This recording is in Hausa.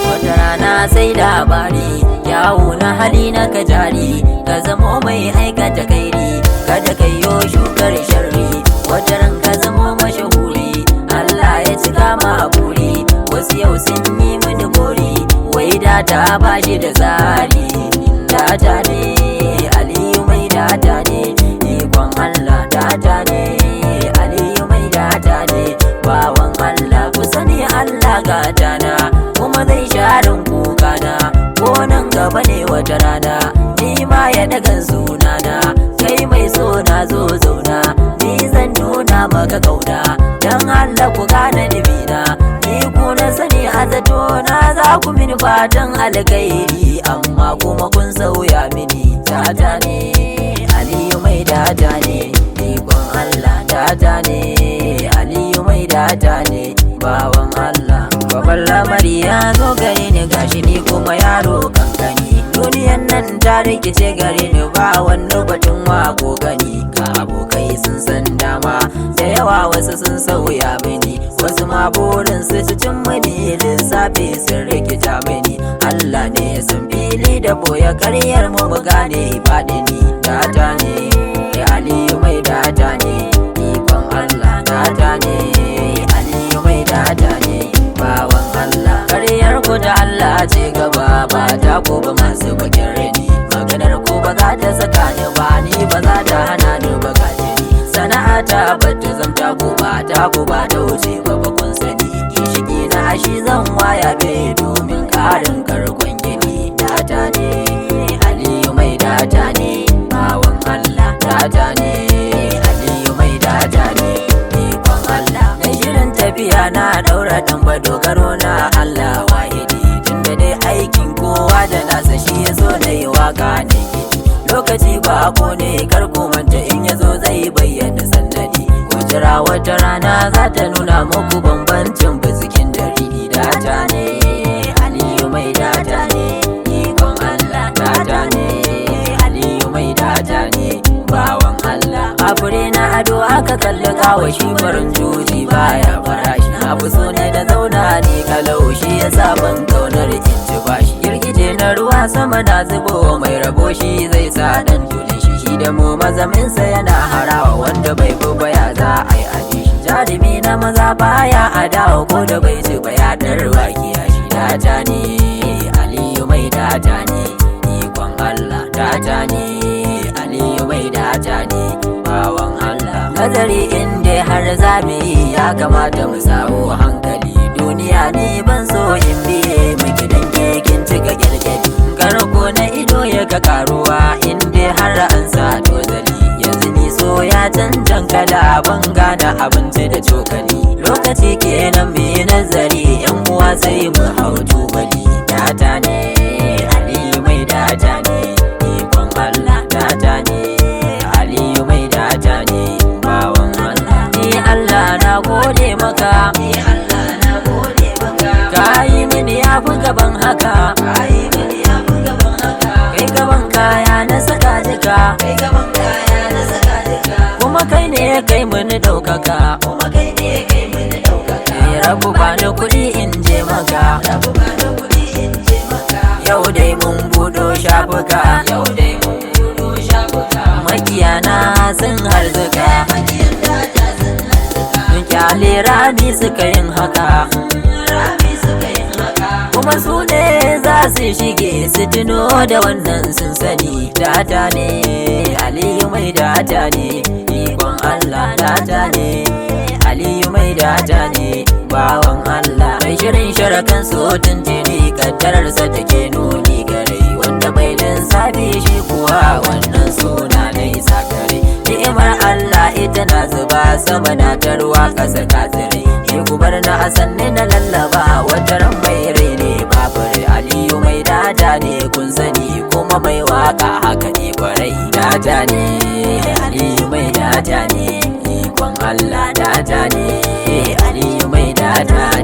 Wata rana sai labari yawo na hali na ka jari, ka zamo mai aikata kairi, kada ka yo shukar sharri. Wata ran ka zamo mashahuri, Allah ya cika ma buri. Wasu yau sun yi mini gori, wai data ba shi da tsari. Data ne Aliyu Mai Datah ne, ikon Allah data ne Aliyu Mai Datah ne. Bawan Allah ku sani Allah gata na, kuma zai sharin kukana. Ko nan gaba ne wata rana, ni ma ya dagan sunana. Kai mai so na zo zauna, ni zan nuna maka kauna. Dan Allah ku gane nufina, ni ku na sani a zato na za ku mini fatan alkhairi, amma kuma kun sauya mini. Data ne Aliyu Mai Datah ne, ikon Allah data ne Aliyu Mai Datah ne. Bawan Allah babban lamari ya zo gare ni, gashi ni kuma yaro kankani. Duniyan nan ta rikice gare ni, ba wani batun wako gani. Ka abokai sun san dama da yawa, wasu sun sauya mini, wasu ma burin su cin mini. Lissafi sun rikita mini, Allah ne ya san fili da boye karyar mu gane faɗini. Data ne Aliyu Mai Datah ne, ikon Allah data ne Aliyu Mai Datah ne. Bawan Allah karyar ku da Allah ce gaba, ba ta ku ba masu bakin rani. Maganar ku ba za ta saka ni ba, ni ba za ta hana ni ba gaje ni. Sana'a ta bata zamta ku ba, ta ku ba ta wuce ba ba kun sani. Gishiki na ashi zan waya be domin karin karkon gini. Data ne Aliyu Mai Datah ne, bawan Allah data ne Aliyu Mai Datah ne, ikon Allah. Na shirin tafiya na daura dan ba dogaro na Allah wahidi. Tunda dai aikin kowa da nasa, shi ya so na yi waka ne gidi. Lokaci ba ko ne kar ku manta, in ya zo zai bayyana sannadi. Ku jira wata rana za ta nuna muku bambancin bizikin dari. Data ne Aliyu Mai Datah ne, ikon Allah data ne Aliyu Mai Datah ne. Bawan Allah a fure na ado aka kalli kawashi, farin juji baya farashi. Na fi so ne da zauna ne kalau, shi ya sa ban kaunar in ci bashi. Girgije na ruwa sama na zubo, mai rabo shi zai sa dan tulin shi. Shi da mu mazaminsa yana harawa, wanda bai fi baya za a yi aji shi. Jarumi na maza baya adawa, ko da bai ci baya darwa kiyashi. Data ne Aliyu Mai Datah ne, ikon Allah data ne Aliyu Mai Datah ne. Bawan Allah nazari inda har zami, ya kamata mu samu hankali. Duniya ne ban so in biye miki, dan kekin cika kyalkyali. Karko na ido ya ga karuwa, inda har an sa tozali. Yanzu ni so ya cancan kala, ban gane abinci da cokali. Lokaci kenan mai nazari, yan uwa sai mu hau tubali. Data ne Aliyu Mai Datah ne, ikon Allah data ne Aliyu Mai Datah ne. Bawan Allah ni Allah na gode maka, ni Allah na gode maka. Ka yi mini yafi gaban haka, ka yi mini yafi gaban haka. Kai gaban kaya na saka jika, kai gaban kaya na saka jika. Kuma kai ne kai mini daukaka, kuma kai ne kai mini daukaka. Rabu bani kuɗi in je maka, rabu bani kuɗi in je maka. Yau dai mun buɗo shafuka, yau dai mun buɗo shafuka. Makiyana sun harzuka, makiyan data sun harzuka. Kyale rami suka yin haka, rami suka yin haka. Kuma su ne za su shige su tuno da wannan sun sani. Data ne Aliyu Mai Datah ne, ikon Allah data ne Aliyu Mai Datah ne. Bawan Allah mai shirin sharakan so tuntuni, kaddararsa take nuni gare. Wanda bai lissafi shi kuwa wannan suna na isa kare. Ni'imar Allah ita na zuba, sama na tarwa kasa katsire. Ni kubar na asanni na lallaba, wata ran mai rai ne babure. Aliyu Mai Datah ne kun sani, kuma mai waka haka ne kwarai. Data ne Aliyu Mai Datah ne, ikon Allah data ne Aliyu Mai Datah